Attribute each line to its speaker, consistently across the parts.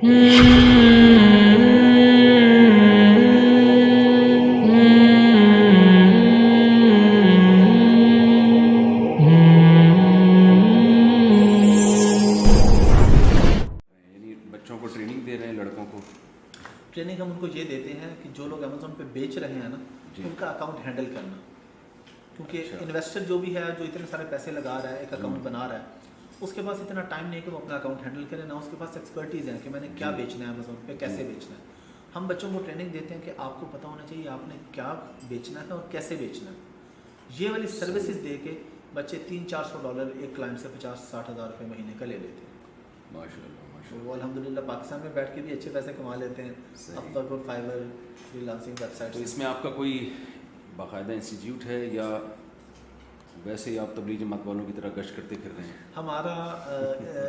Speaker 1: بچوں کو ٹریننگ دے رہے ہیں، لڑکوں کو
Speaker 2: ٹریننگ ہم ان کو یہ دیتے ہیں کہ جو لوگ امیزون پہ بیچ رہے ہیں نا ان کا اکاؤنٹ ہینڈل کرنا، کیونکہ انویسٹر جو بھی ہے جو اتنے سارے پیسے لگا رہا ہے ایک اکاؤنٹ بنا رہا ہے اس کے پاس اتنا ٹائم نہیں کہ وہ اپنا اکاؤنٹ ہینڈل کرے، نہ اس کے پاس ایکسپرٹیز ہے کہ میں نے کیا بیچنا ہے امیزون پہ کیسے بیچنا ہے۔ ہم بچوں کو ٹریننگ دیتے ہیں کہ آپ کو پتہ ہونا چاہیے آپ نے کیا بیچنا ہے اور کیسے بیچنا ہے۔ یہ والی سروسز دے کے بچے $300-400 ایک کلائنٹ سے 50-60 ہزار روپے مہینے کا لے لیتے ہیں۔
Speaker 1: ماشاء اللہ
Speaker 2: وہ الحمدللہ پاکستان میں بیٹھ کے بھی اچھے پیسے کما لیتے ہیں، اپورک اور Fiverr freelancing website.
Speaker 1: تو اس میں آپ کا کوئی باقاعدہ انسٹیٹیوٹ ہے یا ویسے ہی آپ تبلیغ جماعت والوں کی طرح گشت کرتے پھر رہے ہیں؟
Speaker 2: ہمارا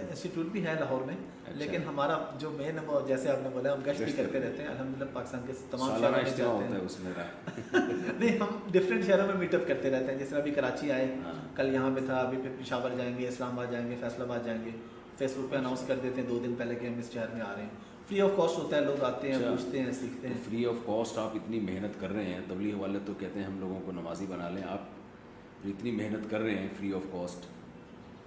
Speaker 2: انسٹیٹیوٹ بھی ہے لاہور میں، لیکن ہمارا جو مین ہے جیسے آپ نے بولا ہم گشت بھی کرتے رہتے ہیں الحمدللہ پاکستان کے تمام شہروں میں جاتے ہیں۔
Speaker 1: اس میں
Speaker 2: نہیں ہم ڈفرینٹ شہروں میں میٹ اپ کرتے رہتے ہیں، جیسے ابھی کراچی آئے کل یہاں پہ تھا، ابھی پھر پشاور جائیں گے، اسلام آباد جائیں گے، فیصل آباد جائیں گے۔ فیس بک پہ اناؤنس کر دیتے ہیں 2 دن پہلے کہ ہم اس شہر میں آ رہے ہیں، فری آف کاسٹ ہوتا ہے، لوگ آتے ہیں پوچھتے ہیں سیکھتے ہیں۔
Speaker 1: فری آف کاسٹ آپ اتنی محنت کر رہے ہیں، تبلیغ والے تو کہتے ہیں ہم لوگوں کو نمازی بنا لیں، آپ اتنی محنت کر رہے ہیں فری آف کاسٹ،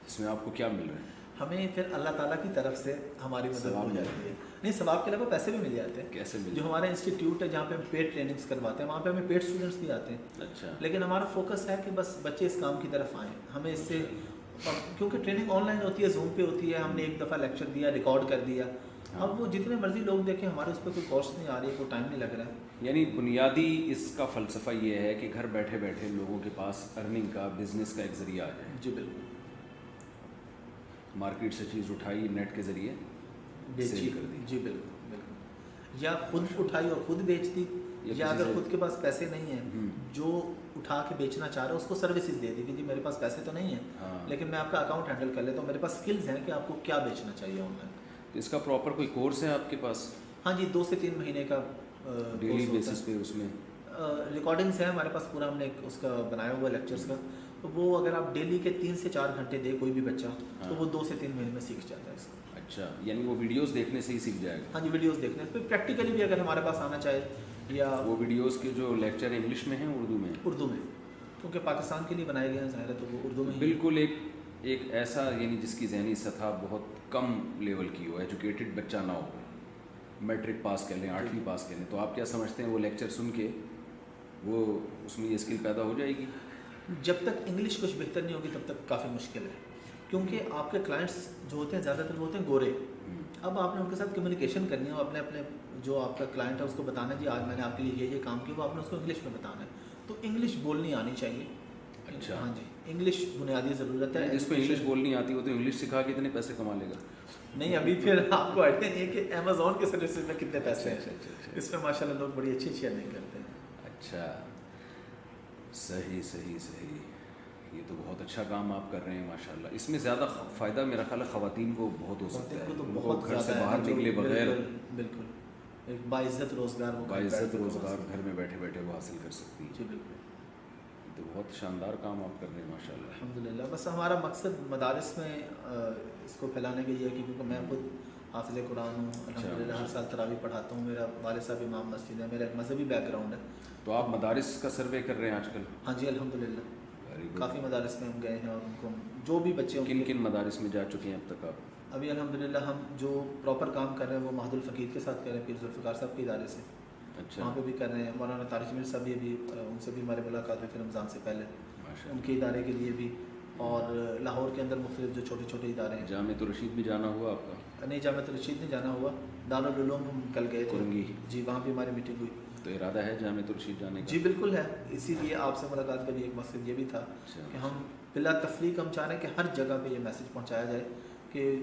Speaker 1: اس میں آپ کو کیا مل رہا ہے؟
Speaker 2: ہمیں پھر اللہ تعالیٰ کی طرف سے ہماری مدد ہو جاتی ہے۔ نہیں ثواب کے علاوہ پیسے بھی مل جاتے ہیں۔
Speaker 1: کیسے مل؟
Speaker 2: جو ہمارا انسٹیٹیوٹ ہے جہاں پہ ہم پیڈ ٹریننگس کرواتے ہیں وہاں پہ ہمیں پیڈ اسٹوڈنٹس بھی آتے ہیں۔
Speaker 1: اچھا،
Speaker 2: لیکن ہمارا فوکس ہے کہ بس بچے اس کام کی طرف آئیں، ہمیں اس سے کیونکہ ٹریننگ آن لائن ہوتی ہے، زوم پہ ہوتی ہے، ہم نے ایک دفعہ لیکچر دیا ریکارڈ کر دیا، اب وہ جتنے مرضی لوگ دیکھیں ہمارے اس پہ کوئی کاسٹ نہیں آ رہی ہے، کوئی ٹائم نہیں لگ رہا ہے۔
Speaker 1: یعنی بنیادی اس کا فلسفہ یہ ہے کہ گھر بیٹھے بیٹھے لوگوں کے پاس ارننگ کا بزنس کا ایک ذریعہ آ جائے۔
Speaker 2: جی بالکل،
Speaker 1: مارکیٹ سے چیز اٹھائی نیٹ کے ذریعے
Speaker 2: بیچی
Speaker 1: کر دی۔
Speaker 2: جی بالکل بالکل، یا خود اٹھائی اور خود بیچ دی، یا اگر خود کے پاس پیسے نہیں ہیں جو اٹھا کے بیچنا چاہ رہا ہے اس کو سروسز دے دی کہ جی میرے پاس پیسے تو نہیں ہیں لیکن میں آپ کا اکاؤنٹ ہینڈل کر لیتا ہوں، میرے پاس سکلز ہیں کہ آپ کو کیا بیچنا چاہیے آن لائن۔
Speaker 1: اس کا پراپر کوئی کورس ہے آپ کے پاس؟
Speaker 2: ہاں جی، 2 سے 3 مہینے کا
Speaker 1: ڈیلی بیسس پہ اس میں
Speaker 2: ریکارڈنگس ہیں ہمارے پاس، پورا ہم نے اس کا بنایا ہوا لیکچرز کا، تو وہ اگر آپ ڈیلی کے 3 سے 4 گھنٹے دے کوئی بھی بچہ تو وہ 2 سے 3 مہینے میں سیکھ جاتا ہے اس کو۔
Speaker 1: اچھا، یعنی وہ ویڈیوز دیکھنے سے ہی سیکھ جائے گا؟
Speaker 2: ہاں جی، ویڈیوز دیکھنے پہ پریکٹیکلی بھی اگر ہمارے پاس آنا چاہے، یا
Speaker 1: وہ ویڈیوز کے جو لیکچر انگلش میں ہیں اردو میں؟
Speaker 2: اردو میں، کیونکہ پاکستان کے لیے بنائے گئے ہیں ظاہر ہے تو وہ اردو میں
Speaker 1: بالکل ایک ایسا یعنی جس کی ذہنی سطح بہت کم لیول کی ہو، ایجوکیٹڈ بچہ نہ ہو، میٹرک پاس کر لیں 8ویں پاس کر لیں، تو آپ کیا سمجھتے ہیں وہ لیکچر سن کے وہ اس میں یہ اسکل پیدا ہو جائے گی؟
Speaker 2: جب تک انگلش کچھ بہتر نہیں ہوگی تب تک کافی مشکل ہے، کیونکہ آپ کے کلائنٹس جو ہوتے ہیں زیادہ تر وہ ہوتے ہیں گورے۔ اب آپ نے ان کے ساتھ کمیونیکیشن کرنی ہے، اپنے جو آپ کا کلائنٹ ہے اس کو بتانا ہے جی آج میں نے آپ کے لیے یہ کام کیا، وہ آپ نے اس کو انگلش میں بتانا ہے، تو انگلش بولنی آنی چاہیے۔
Speaker 1: اچھا،
Speaker 2: ہاں جی، انگلش بنیادی ضرورت ہے۔
Speaker 1: جس کو انگلش بولنی آتی وہ تو انگلش سکھا کے اتنے پیسے کما لے گا؟
Speaker 2: نہیں، ابھی پھر آپ کو آئیڈیا نہیں ہے کہ امیزون کے سروسز میں کتنے پیسے ہیں، اس میں ماشاء اللہ لوگ بڑی اچھی ارننگ کرتے ہیں۔
Speaker 1: اچھا، صحیح، یہ تو بہت اچھا کام آپ کر رہے ہیں ماشاء اللہ۔ اس میں زیادہ فائدہ میرا خیال ہے خواتین کو بہت ہو سکتا ہے،
Speaker 2: بہت
Speaker 1: گھر سے باہر نکلے بغیر
Speaker 2: بالکل ایک باعزت روزگار
Speaker 1: گھر میں بیٹھے بیٹھے وہ حاصل کر سکتی ہے۔
Speaker 2: جی بالکل،
Speaker 1: تو بہت شاندار کام آپ کر رہے ہیں ماشاء اللہ۔
Speaker 2: الحمدللہ، بس ہمارا مقصد مدارس میں اس کو پھیلانے کا یہ ہے کہ کیونکہ میں خود حافظ قرآن ہوں، الحمدللہ ہر سال تراویح پڑھاتا ہوں، میرا والد صاحب امام مسجد ہے، میرا ایک مذہبی بیک گراؤنڈ ہے۔
Speaker 1: تو آپ مدارس کا سروے کر رہے ہیں آج کل؟
Speaker 2: ہاں جی الحمدللہ، کافی مدارس میں ہم گئے ہیں اور ان کو جو بھی بچے
Speaker 1: کن مدارس میں جا چکے ہیں اب تک آپ؟
Speaker 2: ابھی الحمدللہ ہم جو پراپر کام کر رہے ہیں وہ مہد الفقیر کے ساتھ کر رہے ہیں، پیر ذوالفقار صاحب کے ادارے سے۔
Speaker 1: اچھا،
Speaker 2: وہاں پہ بھی کر رہے ہیں، مولانا طارق میر صاحب بھی ان سے بھی ہماری ملاقات ہوئی تھی رمضان سے پہلے، ان کے ادارے کے لیے بھی، اور لاہور کے اندر مختلف جو چھوٹے چھوٹے ادارے ہیں۔
Speaker 1: جامعۃ الرشید بھی جانا ہوا آپ کا؟
Speaker 2: نہیں، جامعۃ الرشید نہیں جانا ہوا، دارالعلوم ہم کل گئے تھے جی، وہاں بھی ہماری میٹنگ ہوئی۔
Speaker 1: تو ارادہ ہے جامعۃ الرشید جانے کا؟
Speaker 2: جی بالکل ہے، اسی لیے آپ سے ملاقات کا بھی ایک مقصد یہ بھی تھا کہ ہم بلا تفریق ہم چاہ رہے ہیں کہ ہر جگہ پہ یہ میسج پہنچایا جائے کہ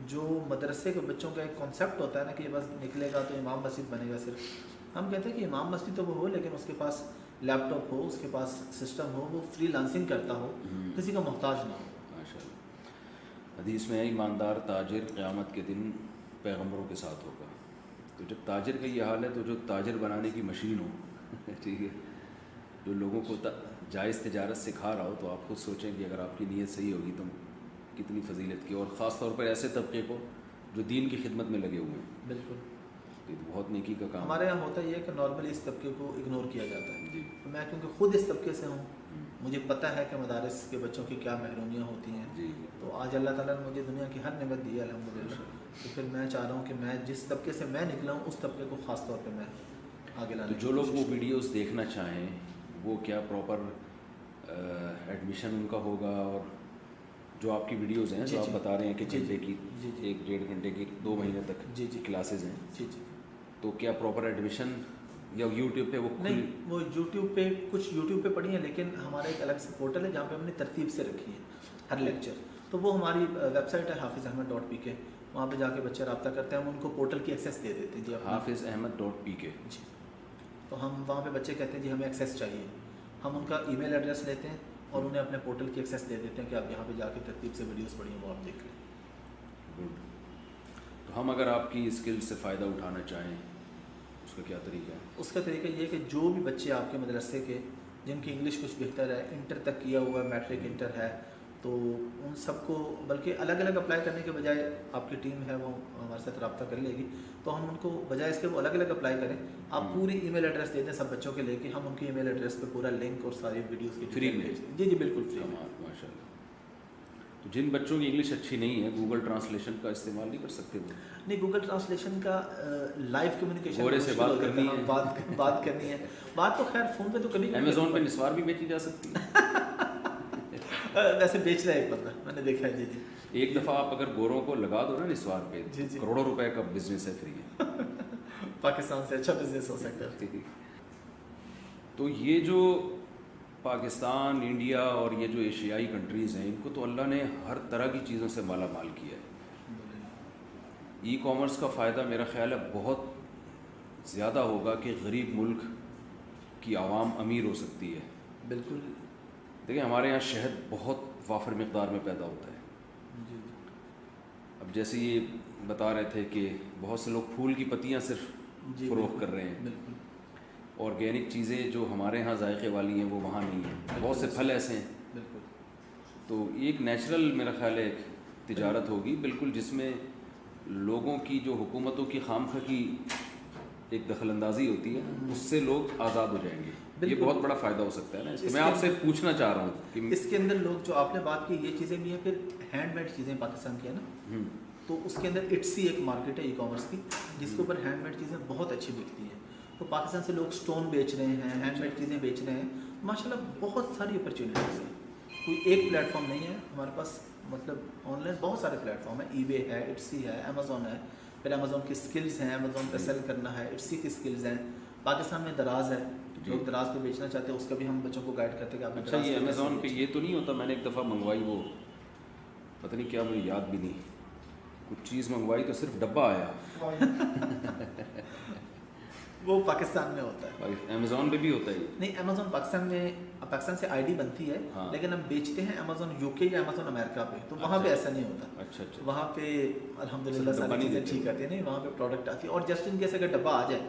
Speaker 2: جو مدرسے کے بچوں کا ایک کانسیپٹ ہوتا ہے نا کہ یہ بس نکلے گا تو امام مسجد بنے گا صرف، ہم کہتے ہیں کہ امام مسجد تو وہ ہو لیکن اس کے پاس لیپ ٹاپ ہو، اس کے پاس سسٹم ہو، وہ فری لانسنگ کرتا ہو، کسی کا محتاج نہ ہو۔
Speaker 1: ماشاء اللہ، حدیث میں ہے ایماندار تاجر قیامت کے دن پیغمبروں کے ساتھ ہوگا۔ تو جب تاجر کا یہ حال ہے تو جو تاجر بنانے کی مشین ہو ٹھیک ہے، جو لوگوں کو جائز تجارت سکھا رہا ہو، تو آپ خود سوچیں کہ اگر آپ کی نیت صحیح ہوگی تو کتنی فضیلت کی، اور خاص طور پر ایسے طبقے کو جو دین کی خدمت میں لگے ہوئے ہیں.
Speaker 2: بالکل.
Speaker 1: یہ تو بہت نیکی کا کام.
Speaker 2: ہمارے یہاں ہوتا یہ ہے کہ نارملی اس طبقے کو اگنور کیا جاتا ہے.
Speaker 1: جی.
Speaker 2: میں کیونکہ خود اس طبقے سے ہوں, مجھے پتہ ہے کہ مدارس کے بچوں کی کیا محرومیاں ہوتی ہیں.
Speaker 1: جی.
Speaker 2: تو آج اللہ تعالیٰ نے مجھے دنیا کی ہر نعمت دی ہے الحمدللہ. تو پھر میں چاہ رہا ہوں کہ میں جس طبقے سے میں نکلا ہوں اس طبقے کو خاص طور پہ میں آگے لانے.
Speaker 1: تو جو لوگ وہ ویڈیوز دیکھنا چاہیں وہ کیا پراپر ایڈمیشن ان کا ہوگا؟ اور جو آپ کی ویڈیوز ہیں جو آپ بتا رہے ہیں کہ گھنٹے کی 1-1.5 گھنٹے کی 2 مہینے تک کلاسز ہیں,
Speaker 2: جی جی,
Speaker 1: تو کیا پراپر ایڈمیشن یا یوٹیوب پہ وہ
Speaker 2: نہیں, وہ یوٹیوب پہ کچھ یوٹیوب پہ پڑھی ہیں, لیکن ہمارا ایک الگ سے پورٹل ہے جہاں پہ ہم نے ترتیب سے رکھی ہے ہر لیکچر. تو وہ ہماری ویب سائٹ ہے hafizaahmed.pk, وہاں پہ جا کے بچے رابطہ کرتے ہیں, ہم ان کو پورٹل کی ایکسیس دے دیتے ہیں. جی
Speaker 1: hafizaahmed.pk.
Speaker 2: جی, تو ہم وہاں پہ بچے کہتے ہیں جی ہمیں ایکسیس چاہیے, ہم ان کا ای میل ایڈریس لیتے ہیں اور انہیں اپنے پورٹل کی ایکسیس دے دیتے ہیں کہ آپ یہاں پہ جا کے ترتیب سے ویڈیوز پڑھیں, وہ آپ دیکھ لیں.
Speaker 1: گڈ. تو ہم اگر آپ کی اسکل سے فائدہ اٹھانا چاہیں اس کا کیا طریقہ ہے؟
Speaker 2: اس کا طریقہ یہ ہے کہ جو بھی بچے آپ کے مدرسے کے جن کی انگلش کچھ بہتر ہے, انٹر تک کیا ہوا ہے, میٹرک انٹر ہے, تو ان سب کو بلکہ الگ الگ اپلائی کرنے کے بجائے آپ کی ٹیم ہے وہ ہمارے ساتھ رابطہ کر لے گی, تو ہم ان کو بجائے اس کے وہ الگ الگ اپلائی کریں. آپ پوری ای میل ایڈریس دے دیں سب بچوں کے لے کے, ہم ان کی ای میل ایڈریس پہ پورا لنک اور ساری ویڈیوز کی
Speaker 1: فری میں.
Speaker 2: جی جی بالکل فری.
Speaker 1: ماشاء اللہ. تو جن بچوں کی انگلش اچھی نہیں ہے گوگل ٹرانسلیشن کا استعمال نہیں کر سکتے وہ؟
Speaker 2: نہیں, گوگل ٹرانسلیشن کا لائیو کمیونیکیشن
Speaker 1: گورے سے بات کرنی ہے,
Speaker 2: بات کرنی ہے. بات تو خیر فون پہ تو کبھی
Speaker 1: امیزون پہ نسوار بھی بیچی جا سکتی ہے.
Speaker 2: ویسے بیچ رہا ہے ایک بندہ, میں نے دیکھا ہے. جی جی,
Speaker 1: ایک دفعہ آپ اگر گوروں کو لگا دو نا نسوار پہ, کروڑوں روپے کا بزنس ہے فری ہے.
Speaker 2: پاکستان سے اچھا بزنس ہو سکتا ہے.
Speaker 1: تو یہ جو پاکستان, انڈیا اور یہ جو ایشیائی کنٹریز ہیں ان کو تو اللہ نے ہر طرح کی چیزوں سے مالا مال کیا ہے. ای کامرس کا فائدہ میرا خیال ہے بہت زیادہ ہوگا کہ غریب ملک کی عوام امیر ہو سکتی ہے.
Speaker 2: بالکل.
Speaker 1: دیکھیں ہمارے یہاں شہد بہت وافر مقدار میں پیدا ہوتا ہے. اب جیسے یہ بتا رہے تھے کہ بہت سے لوگ پھول کی پتیاں صرف فروخت کر رہے ہیں.
Speaker 2: بالکل.
Speaker 1: آرگینک چیزیں جو ہمارے ہاں ذائقے والی ہیں وہ وہاں نہیں ہیں. بہت سے پھل ایسے ہیں.
Speaker 2: بالکل.
Speaker 1: تو ایک نیچرل میرا خیال ہے ایک تجارت ہوگی بالکل, جس میں لوگوں کی جو حکومتوں کی خامخواہ کی ایک دخل اندازی ہوتی ہے اس سے لوگ آزاد ہو جائیں گے. یہ بہت بڑا فائدہ ہو سکتا ہے نا. میں آپ سے پوچھنا چاہ رہا ہوں کہ
Speaker 2: اس کے اندر لوگ جو آپ نے بات کی یہ چیزیں بھی ہیں, پھر ہینڈ میڈ چیزیں پاکستان کی ہے نا, تو اس کے اندر اٹسی ایک مارکیٹ ہے ای کامرس کی جس کے اوپر ہینڈ میڈ چیزیں بہت اچھی بکتی ہیں. تو پاکستان سے لوگ سٹون بیچ رہے ہیں, ہینڈ میڈ چیزیں بیچ رہے ہیں. ماشاءاللہ بہت ساری اپرچونیٹیز ہیں. کوئی ایک پلیٹ فارم نہیں ہے ہمارے پاس, مطلب آن لائن بہت سارے پلیٹ فارم ہیں. ای بے ہے, اٹسی ہے, امیزون ہے, پھر امیزون کی اسکلز ہیں, امیزون پہ سیل کرنا ہے, اٹسی کی اسکلز ہیں. پاکستان میں دراز ہے, لوگ دراز پہ بیچنا چاہتے ہیں, اس کا بھی ہم بچوں کو گائیڈ کرتے ہیں کہ آپ.
Speaker 1: اچھا, یہ امیزون پہ یہ تو نہیں ہوتا؟ میں نے ایک دفعہ منگوائی, وہ پتہ نہیں کیا, مجھے یاد بھی نہیں, کچھ چیز منگوائی تو صرف ڈبہ آیا.
Speaker 2: وہ پاکستان میں ہوتا ہے.
Speaker 1: امیزون پہ بھی ہوتا ہے؟
Speaker 2: نہیں, امیزون پاکستان میں, پاکستان سے آئی ڈی بنتی ہے, لیکن ہم بیچتے ہیں امیزون یو کے یا امیزون امریکہ پہ, تو وہاں پہ ایسا نہیں ہوتا.
Speaker 1: اچھا اچھا.
Speaker 2: وہاں پہ الحمدللہ ساری چیزیں ٹھیک آتی ہیں. نہیں, وہاں پہ پروڈکٹ آتی ہے, اور جسٹ ان کیس اگر ڈبہ آ جائے,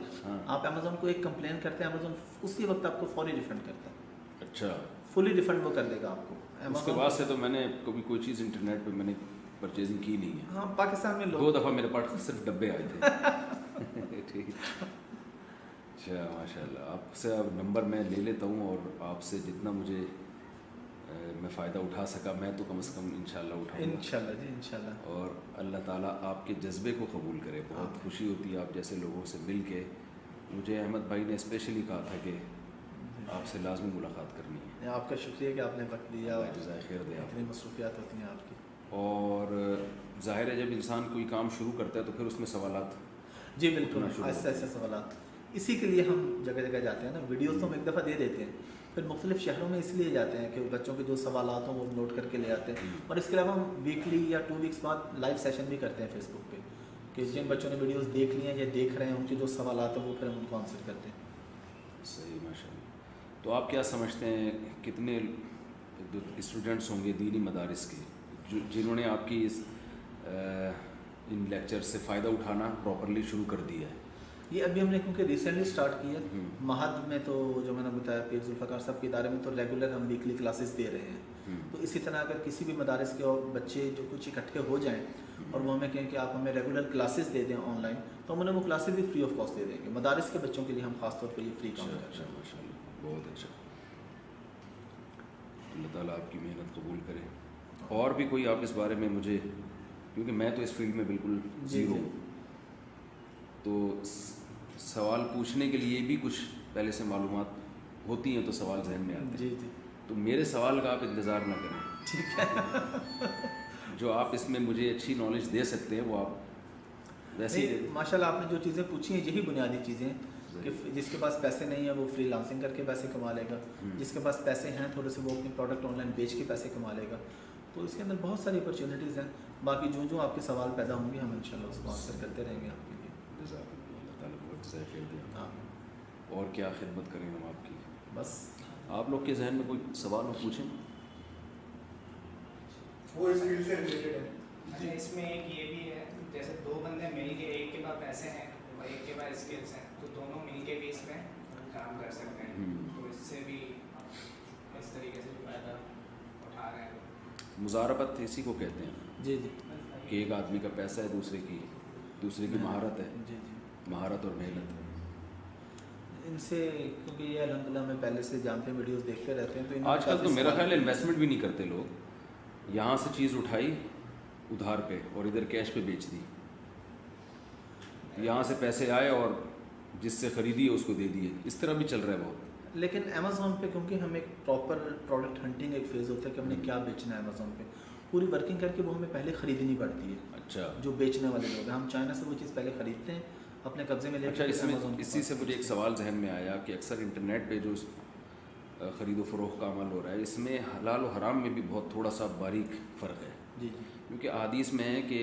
Speaker 2: آپ امیزون کو ایک کمپلین کرتے ہیں, امیزون اسی وقت آپ کو فوری ریفنڈ کرتا ہے.
Speaker 1: اچھا,
Speaker 2: فلی ریفنڈ وہ کر دے گا آپ کو.
Speaker 1: اس کے بعد سے تو میں نے کبھی کوئی چیز انٹرنیٹ پہ میں نے پرچیزنگ کی نہیں ہے.
Speaker 2: ہاں, پاکستان میں
Speaker 1: 2 دفعہ میرے پاس صرف ڈبے آئے تھے. ٹھیک. اچھا, ماشاء اللہ. آپ سے اب نمبر میں لے لیتا ہوں, اور آپ سے جتنا مجھے میں فائدہ اٹھا سکا میں تو کم از کم انشاءاللہ اٹھاؤں گا.
Speaker 2: انشاءاللہ جی, انشاءاللہ.
Speaker 1: اور اللہ تعالیٰ آپ کے جذبے کو قبول کرے. بہت خوشی ہوتی ہے آپ جیسے لوگوں سے مل کے. مجھے احمد بھائی نے اسپیشلی کہا تھا کہ آپ سے لازمی ملاقات کرنی ہے.
Speaker 2: آپ کا شکریہ کہ آپ نے وقت دیا,
Speaker 1: جزائے خیر دے.
Speaker 2: اتنی مصروفیات ہوتی ہیں آپ کی.
Speaker 1: اور ظاہر ہے جب انسان کوئی کام شروع کرتا ہے تو پھر اس میں سوالات.
Speaker 2: جی بالکل, ایسے ایسے سوالات. اسی کے لیے ہم جگہ جگہ جاتے ہیں نا. ویڈیوز تو ہم ایک دفعہ دے دیتے ہیں, پھر مختلف شہروں میں اس لیے جاتے ہیں کہ بچوں کے جو سوالات ہوں وہ نوٹ کر کے لے آتے ہیں. اور اس کے علاوہ ہم ویکلی یا 2 ویکس بعد لائیو سیشن بھی کرتے ہیں فیس بک پہ, کہ جن بچوں نے ویڈیوز دیکھ لی ہیں یا دیکھ رہے ہیں ان کے جو سوالات ہیں وہ پھر ہم ان کو آنسر کرتے ہیں.
Speaker 1: صحیح, ماشاء اللہ. تو آپ کیا سمجھتے ہیں کتنے اسٹوڈنٹس ہوں گے دینی مدارس کے جنہوں نے آپ کی ان لیکچر سے فائدہ اٹھانا پراپرلی شروع کر دیا ہے؟
Speaker 2: یہ ابھی ہم نے کیونکہ ریسنٹلی اسٹارٹ کی ہے مہد میں، تو جو میں نے بتایا پیر ذوالفقار صاحب کے ادارے میں تو ریگولر ہم ویکلی کلاسز دے رہے ہیں. تو اسی طرح اگر کسی بھی مدارس کے اور بچے جو کچھ اکٹھے ہو جائیں اور وہ ہمیں کہیں کہ آپ ہمیں ریگولر کلاسز دے دیں آن لائن، تو ہم انہیں وہ کلاسز بھی فری آف کاسٹ دے دیں گے. مدارس کے بچوں کے لیے ہم خاص طور پہ یہ فری کام کرتے ہیں.
Speaker 1: ماشاء اللہ بہت اچھا. اللہ تعالیٰ آپ کی محنت قبول کرے. اور بھی کوئی آپ اس بارے میں مجھے، کیونکہ میں تو اس فیلڈ میں بالکل زیرو ہوں، تو سوال پوچھنے کے لیے بھی کچھ پہلے سے معلومات ہوتی ہیں تو سوال ذہن میں آتے ہیں.
Speaker 2: جی جی.
Speaker 1: تو میرے سوال کا آپ انتظار نہ کریں.
Speaker 2: ٹھیک ہے.
Speaker 1: جو آپ اس میں مجھے اچھی نالج دے سکتے ہیں وہ آپ ویسے ہی.
Speaker 2: ماشاء اللہ آپ نے جو چیزیں پوچھی ہیں یہی بنیادی چیزیں ہیں کہ جس کے پاس پیسے نہیں ہیں وہ فری لانسنگ کر کے پیسے کما لے گا، جس کے پاس پیسے ہیں تھوڑے سے وہ اپنے پروڈکٹ آن لائن بیچ کے پیسے کما لے گا. تو اس کے اندر بہت ساری اپرچونیٹیز ہیں. باقی جو آپ کے سوال پیدا ہوں گے ہم انشاءاللہ اس کو آنسر کرتے رہیں گے آپ کے لیے.
Speaker 1: اللہ تعالیٰ بہت ذائقہ خیر دے.
Speaker 2: ہاں.
Speaker 1: اور کیا خدمت کریں ہم آپ کی.
Speaker 2: بس
Speaker 1: آپ لوگ کے ذہن میں کوئی سوال ہو پوچھیں.
Speaker 3: وہ اس فیلڈ سے ریلیٹڈ ہے.
Speaker 4: اچھا اس میں ایک یہ بھی ہے، جیسے دو بندے مل کے، ایک کے پاس پیسے ہیں اور ایک کے پاس اسکلس ہیں، تو دونوں مل کے بھی اس میں کام کر سکتے ہیں. تو اس سے بھی اس طریقے سے فائدہ اٹھا رہے ہیں.
Speaker 1: مزاربت اسی کو کہتے ہیں.
Speaker 2: جی جی.
Speaker 1: کہ ایک آدمی کا پیسہ ہے، دوسرے کی مہارت ہے.
Speaker 2: جی جی.
Speaker 1: مہارت اور محنت.
Speaker 2: ان سے کیونکہ یہ الحمدللہ ہمیں پہلے سے جانتے ہیں، ویڈیوز دیکھتے رہتے ہیں. تو
Speaker 1: آج کل تو میرا خیال ہے انویسٹمنٹ بھی نہیں کرتے لوگ. یہاں سے چیز اٹھائی ادھار پہ اور ادھر کیش پہ بیچ دی. یہاں سے پیسے آئے اور جس سے خریدی ہے اس کو دے دیے. اس طرح بھی چل رہا ہے بہت.
Speaker 2: لیکن امیزون پہ کیونکہ ہم ایک پراپر پروڈکٹ ہنٹنگ ایک فیز ہوتا ہے کہ ہم نے کیا بیچنا ہے. امیزون پہ پوری ورکنگ کر کے وہ ہمیں پہلے خریدنی پڑتی ہے.
Speaker 1: اچھا.
Speaker 2: جو بیچنے والے لوگ ہیں ہم چائنا سے وہ چیز پہلے خریدتے ہیں اپنے قبضے میں لے کے.
Speaker 1: اچھا اسی سے مجھے ایک سوال ذہن میں آیا کہ اکثر انٹرنیٹ پہ جو خرید و فروخت کا عمل ہو رہا ہے اس میں حلال و حرام میں بھی بہت تھوڑا سا باریک فرق ہے.
Speaker 2: جی جی.
Speaker 1: کیونکہ حدیث میں ہے کہ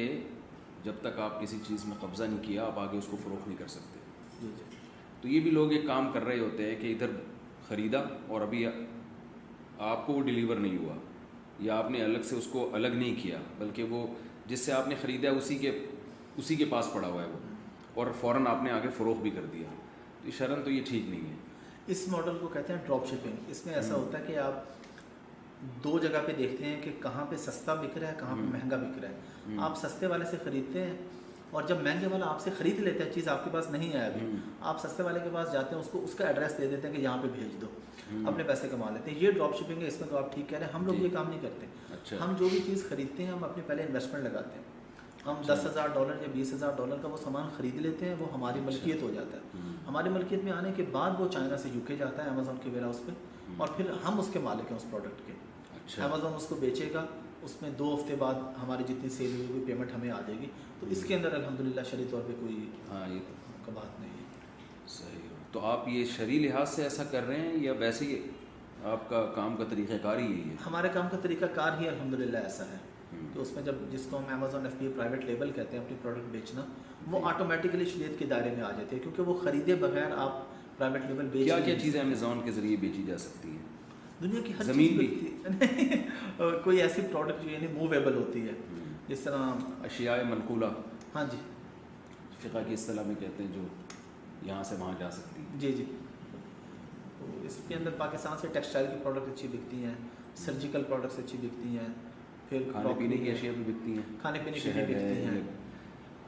Speaker 1: جب تک آپ کسی چیز میں قبضہ نہیں کیا آپ آگے اس کو فروخت نہیں کر سکتے.
Speaker 2: جی جی.
Speaker 1: تو یہ بھی لوگ ایک کام کر رہے ہوتے ہیں کہ ادھر خریدا اور ابھی آپ کو وہ ڈیلیور نہیں ہوا یا آپ نے الگ سے اس کو الگ نہیں کیا، بلکہ وہ جس سے آپ نے خریدا اسی کے پاس پڑا ہوا ہے وہ، اور فوراً آپ نے آگے فروخت بھی کر دیا. تو شرن تو یہ ٹھیک نہیں ہے.
Speaker 2: اس ماڈل کو کہتے ہیں ڈراپ شپنگ. اس میں ایسا ہوتا ہے کہ آپ دو جگہ پہ دیکھتے ہیں کہ کہاں پہ سستا بک رہا ہے کہاں پہ مہنگا بک رہا ہے. آپ سستے والے سے خریدتے ہیں اور جب مہنگے والا آپ سے خرید لیتا ہے، چیز آپ کے پاس نہیں ہے ابھی، آپ سستے والے کے پاس جاتے ہیں، اس کا ایڈریس دے دیتے ہیں کہ یہاں پہ بھیج دو، اپنے پیسے کما لیتے ہیں. یہ ڈراپ شپنگ ہے. اس میں تو آپ ٹھیک کہہ رہے ہیں. ہم لوگ یہ کام نہیں کرتے. ہم جو بھی چیز خریدتے ہیں ہم اپنے پہلے انویسٹمنٹ لگاتے ہیں. ہم $10,000 یا $20,000 کا وہ سامان خرید لیتے ہیں، وہ ہماری ملکیت ہو جاتا ہے. ہماری ملکیت میں آنے کے بعد وہ چائنا سے UK جاتا ہے امیزون کے ویئر ہاؤس پہ، اور پھر ہم اس کے مالک ہیں اس پروڈکٹ کے. امیزون اس کو بیچے گا، اس میں 2 ہفتے بعد ہماری جتنی سیل ہوئی ہوئی پیمنٹ ہمیں آ جائے گی. تو اس کے اندر الحمدللہ شرعی طور پہ کوئی
Speaker 1: یہ
Speaker 2: بات نہیں ہے.
Speaker 1: صحیح. تو آپ یہ شرعی لحاظ سے ایسا کر رہے ہیں یا ویسے ہی آپ کا کام کا طریقہ کار ہی یہی ہے؟
Speaker 2: ہمارے کام کا طریقہ کار ہی الحمدللہ ایسا ہے کہ اس میں جس کو ہم امیزون FBA پرائیویٹ لیبل کہتے ہیں اپنی پروڈکٹ بیچنا، وہ آٹومیٹکلی شریعت کے دائرے میں آ جاتے ہیں، کیونکہ وہ خریدے بغیر آپ پرائیویٹ لیبل بیچ.
Speaker 1: کیا چیزیں امیزون کے ذریعے بیچی جا سکتی ہیں؟
Speaker 2: دنیا کی ہر
Speaker 1: زمین
Speaker 2: بھی کوئی ایسی پروڈکٹ جو یعنی موویبل ہوتی ہے، جس طرح
Speaker 1: اشیاء منقولہ.
Speaker 2: ہاں جی.
Speaker 1: فقہ کی اصطلاح میں کہتے ہیں جو یہاں سے وہاں جا سکتی ہے.
Speaker 2: جی جی. تو اس کے اندر پاکستان سے ٹیکسٹائل کی پروڈکٹ اچھی بکتی ہیں، سرجیکل پروڈکٹس اچھی بکتی ہیں، پھر
Speaker 1: کھانے پینے کی اشیاء بھی بکتی ہیں.
Speaker 2: کھانے پینے کی بھی بکتی ہیں.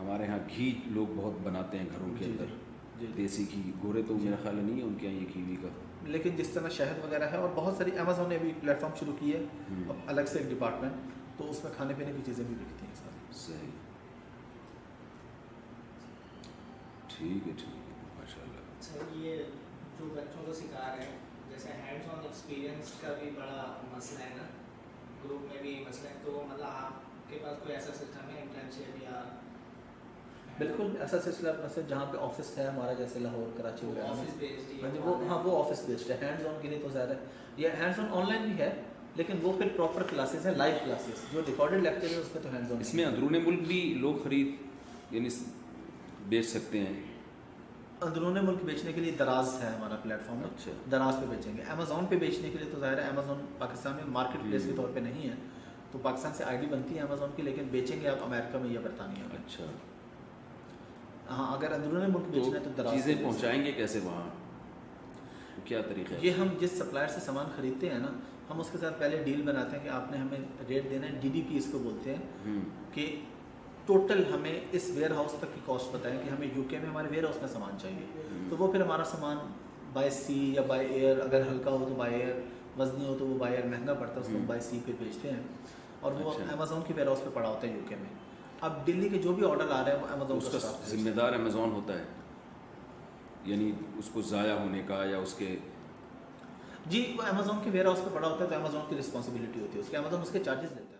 Speaker 1: ہمارے ہاں گھی لوگ بہت بناتے ہیں گھروں کے اندر. دیسی گھی. گورے تو میرا خیال نہیں ہے ان کے یہاں یہ گھی کا،
Speaker 2: لیکن جس طرح شہد وغیرہ ہے، اور بہت ساری امیزون نے بھی پلیٹ فارم شروع کی ہے الگ سے ایک ڈپارٹمنٹ، تو اس میں کھانے پینے کی چیزیں بھی بکتی ہیں ساری.
Speaker 1: صحیح. ٹھیک ہے ماشاء اللہ.
Speaker 4: سر یہ جو بچوں کو سکھا رہے ہیں، جیسے ہینڈس آن ایکسپیرینس کا بھی بڑا مسئلہ ہے نا، گروپ میں بھی مسئلہ ہے، تو مطلب آپ کے پاس کوئی ایسا سسٹم ہے انٹرنشپ یا؟
Speaker 2: بالکل ایسا سلسلہ مثلا جہاں پہ آفس ہے ہمارا، جیسے لاہور کراچی وغیرہ
Speaker 4: آفس بیسڈ ہے
Speaker 2: وہ آفس بیسڈ ہے. ہینڈز آن کے لیے تو زیادہ ہے. یہ ہینڈز آن لائن بھی ہے، لیکن وہ پھر پراپر کلاسز ہیں، لائیو کلاسز جو ریکارڈڈ لیکچر ہیں اس میں تو ہینڈز آن.
Speaker 1: اس میں اندرون ملک بھی لوگ خرید یعنی بیچ سکتے ہیں؟
Speaker 2: اندرون ملک بیچنے کے لیے دراز ہے ہمارا پلیٹ فارم.
Speaker 1: اچھا.
Speaker 2: دراز پہ بیچیں گے. امیزون پہ بیچنے کے لیے تو ظاہر ہے امیزون پاکستان میں مارکیٹ پلیس کے طور پہ نہیں ہے، تو پاکستان سے ID بنتی ہے امیزون کی، لیکن بیچیں گے آپ امریکہ میں یا برطانیہ میں.
Speaker 1: اچھا.
Speaker 2: ہاں اگر اندرون ملک بیچنا ہے تو دراز
Speaker 1: چیزیں پہنچائیں گے کیسے وہاں، کیا طریقہ ہے؟
Speaker 2: یہ ہم جس سپلائر سے سامان خریدتے ہیں نا ہم اس کے ساتھ پہلے ڈیل بناتے ہیں کہ آپ نے ہمیں ریٹ دینا ہے DDP اس کو بولتے ہیں کہ ٹوٹل ہمیں اس ویئر ہاؤس تک کی کاسٹ بتائیں کہ ہمیں UK میں ہمارے ویئر ہاؤس میں سامان چاہیے، تو وہ پھر ہمارا سامان بائی سی یا بائی ایئر، اگر ہلکا ہو تو بائی ایئر، وزنی ہو تو وہ بائی ایئر مہنگا پڑتا ہے، اس کو ہم بائی سی پہ بھیجتے ہیں اور وہ امیزون کی ویئر ہاؤس پہ پڑا ہوتا ہے UK میں۔ اب دلی کے جو بھی آرڈر آ رہے ہیں وہ امیزون
Speaker 1: اس کا ذمہ دار امیزون ہوتا ہے، یعنی اس کو ضائع ہونے کا یا اس کے
Speaker 2: جی وہ امیزون کے ویئر ہاؤس پہ پڑا ہوتا ہے تو امیزون کی رسپانسبلٹی ہوتی ہے اس کے، امیزون اس کے چارجز لیتے ہیں۔